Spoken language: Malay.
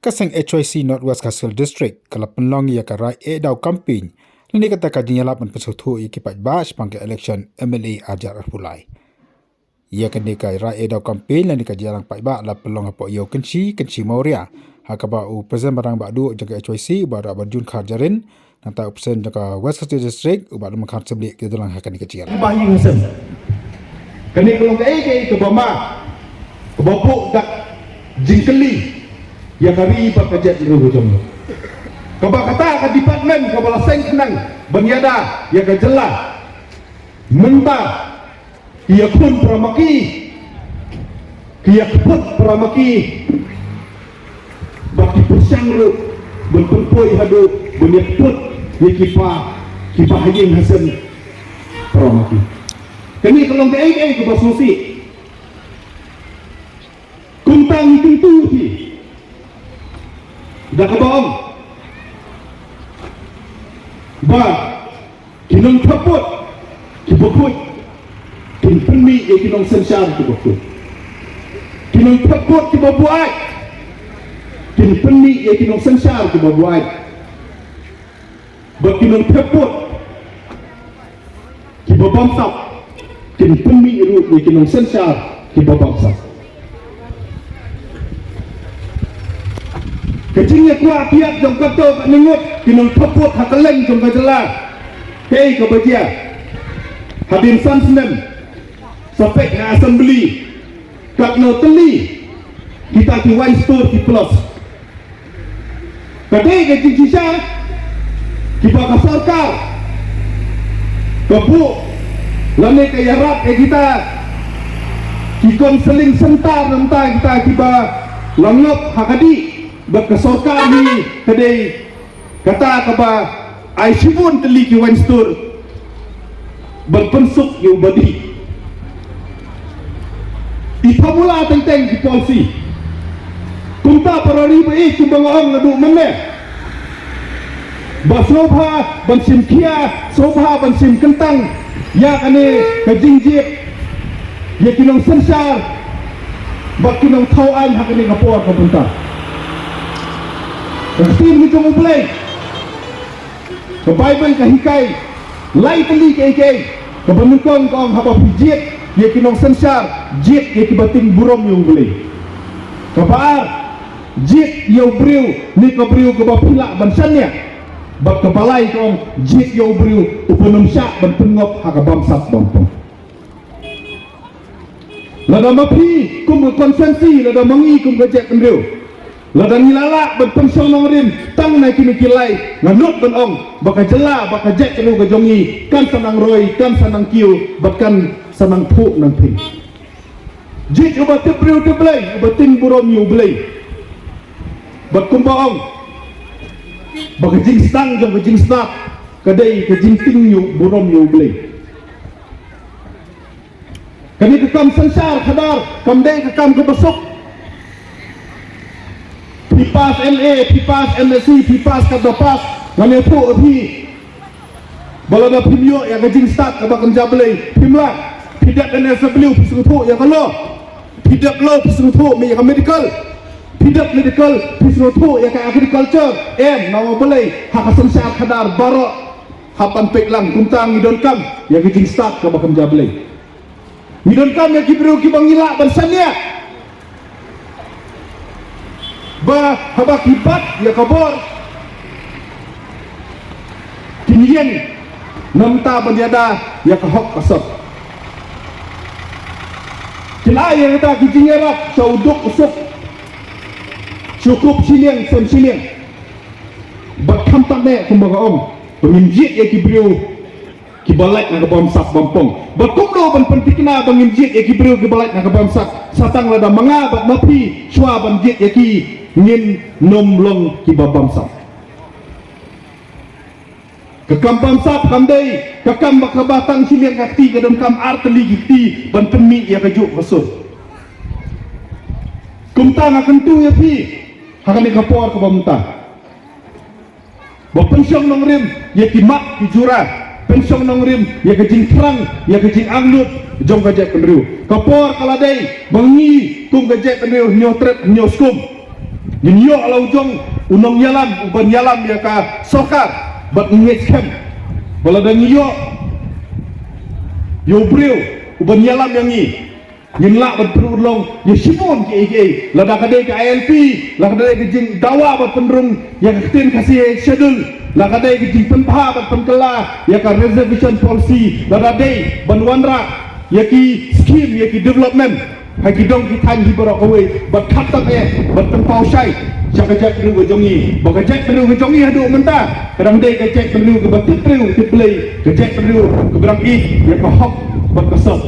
kasang HYC Northwest Castle District kalau penlong ia karai dau campaign ini kata kajinya lapan pesutu ia kipat bash pangke election MLA ajar pulai ia kena kai rai dau campaign dan dikaji lang pai ba la pelong apa yo kenci mauria hakaba u present barang badu jaga HYC bara barjun kharjarin nanta present jaga West Castle District u badu makhar seblik ke dalang hakan dikaji bayi ngasem kena kelong ke bama ke bopuk dak jingkeli yang hari berkerja di hujung. Kaba kata ke department kaba laseng kenang banyada yang ke jelas mentah ia pun peramaki ia pun peramaki bagi persang lu berkumpul hadu banyak pun ia kipa hajin hasan peramaki kini kalau ke kaba susi kuntang tentu ti dah kebawang ba kinong tapot kibukut kin penmi kinong sensar kibukut kinong tapot kibabuat kin penmi kinong sensar kibabuat ba kinong tapot kibabamsap kin penmi iru kinong sensar kibabamsap kecingnya kuat tiap jom kata mengut kinong topot hakaleng jom kajelas hei kebajian habim sansnem sampai ke assembly kat no teli kita di one store di plus kadai ke cincisa kita ke sarkar kebu lame ke yarat ke kita kikon seling sentar nanti kita tiba langop hakadi berkesorkan ni kedai kata kaba ai sibun teli ki wan store berpensuk yu badi ipamula tenteng di polisi kunta parari bai kumbang ngadu menne basobha bansim kia sobha bansim kentang ya kane kejingjit ya kinong sensar bak kinong tauan hakane ngapor kabunta Tim ni kamu boleh ke Bible ke hikai lai teli ke ke benukong kong haba pijit ye kinong sensar jit ye kibating burom yung boleh ke baar jit yo briu ni ke briu ke bapilak bansannya bak ke balai kong jit yo briu upunum syak ban pengop haka bamsat bampong lada mapi kum konsensi lada mangi kum gajek kendriu ladang nilala berpensong nongrin tang naik kini kilai nganut benong baka jela baka jet kenu gajongi kan sanang roy kan sanang kiu bahkan sanang pu nang pin jit ubat tepriu teblai ubat ting burom yu blai bak kumbaong baka jing stang jong jing snap kadai ke jing ting yu burom yu blai kani kekam sensar kadar kamdai kekam kebesok pipas LA, pipas MSC, pipas kadapas ngane pu api balada pimyo yang gajing start kabak kenjablai pimla pidak dan sebeliu pisutu yang kalau pidak lo pisutu me yang medical pidak medical pisutu yang ka agriculture nama belai hak sensar kadar barok hapan peklang kuntang ngidon kam yang gajing start kabak kenjablai ngidon kam yang kibru kibang ngilak bansanya ba haba kibat ya kabor kinian namta banyada ya kahok kasap kila yang kita kijingerak sauduk usuk cukup siliang sem siliang ba kamtak ne kumbaga om peminjit ya kibriu kibalait na kabamsak bampong ba kumdo ban pentikna banginjit ya kibriu kibalait na kabamsak satang lada manga bat mapi shwa banjit ya ki ngin nomlong kibabamsap kekam bamsap kamdai kekam bakabatang siliang kakti kadon kam arteli gikti ban pemi ya kajuk kasut kumtang akan tu ya pi hakani kapor ke bamta ba pensyong nongrim ya kimak kijura pensyong nongrim ya kejing terang ya kejing anglut jong gajek kendriu kapor kaladai bangi kum gajek kendriu nyotret nyoskum Nyok la ujung unong yalam uban yalam ya ka sokar bat ngej kem. Bala da nyok yo breu uban yalam yang ni. Nyelak bat perulong ya simon ke la da kadai ka ILP la kadai ke jing dawa bat penrung yang ketin kasih schedule la kadai ke jing pentha bat penkela ya ka reservation policy la kadai banwanra ya ki scheme ya ki development hai ki dong ki than hi barok away bat khat tak bat tempau sai chaka jek ru ke jongi ba ka jek ru ke jongi hadu menta kadang dei ka jek ru ke bat ru ke play ke jek ru ke berang i ya ka hok bat kasap